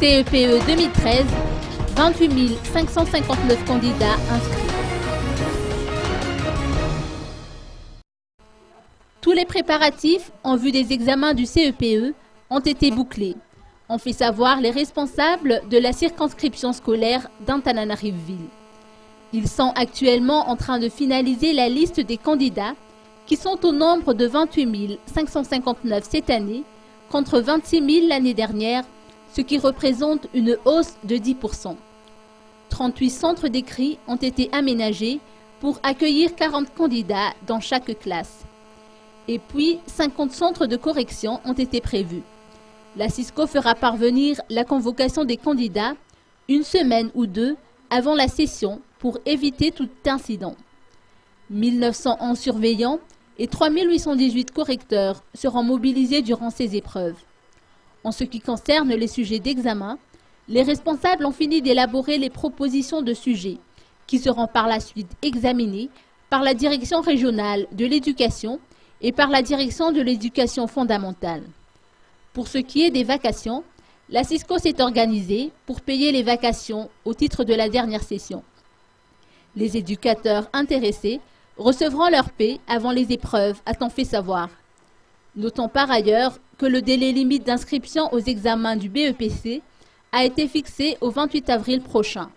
CEPE 2013, 28 559 candidats inscrits. Tous les préparatifs en vue des examens du CEPE ont été bouclés, ont fait savoir les responsables de la circonscription scolaire d'Antananarivo-Ville. Ils sont actuellement en train de finaliser la liste des candidats qui sont au nombre de 28 559 cette année contre 26 000 l'année dernière, ce qui représente une hausse de 10%. 38 centres d'écrit ont été aménagés pour accueillir 40 candidats dans chaque classe. Et puis, 50 centres de correction ont été prévus. La Cisco fera parvenir la convocation des candidats une semaine ou deux avant la session pour éviter tout incident. 1911 surveillants et 3818 correcteurs seront mobilisés durant ces épreuves. En ce qui concerne les sujets d'examen, les responsables ont fini d'élaborer les propositions de sujets qui seront par la suite examinées par la direction régionale de l'éducation et par la direction de l'éducation fondamentale. Pour ce qui est des vacations, la Cisco s'est organisée pour payer les vacations au titre de la dernière session. Les éducateurs intéressés recevront leur paie avant les épreuves, a-t-on fait savoir. Notons par ailleurs que le délai limite d'inscription aux examens du BEPC a été fixé au 28 avril prochain.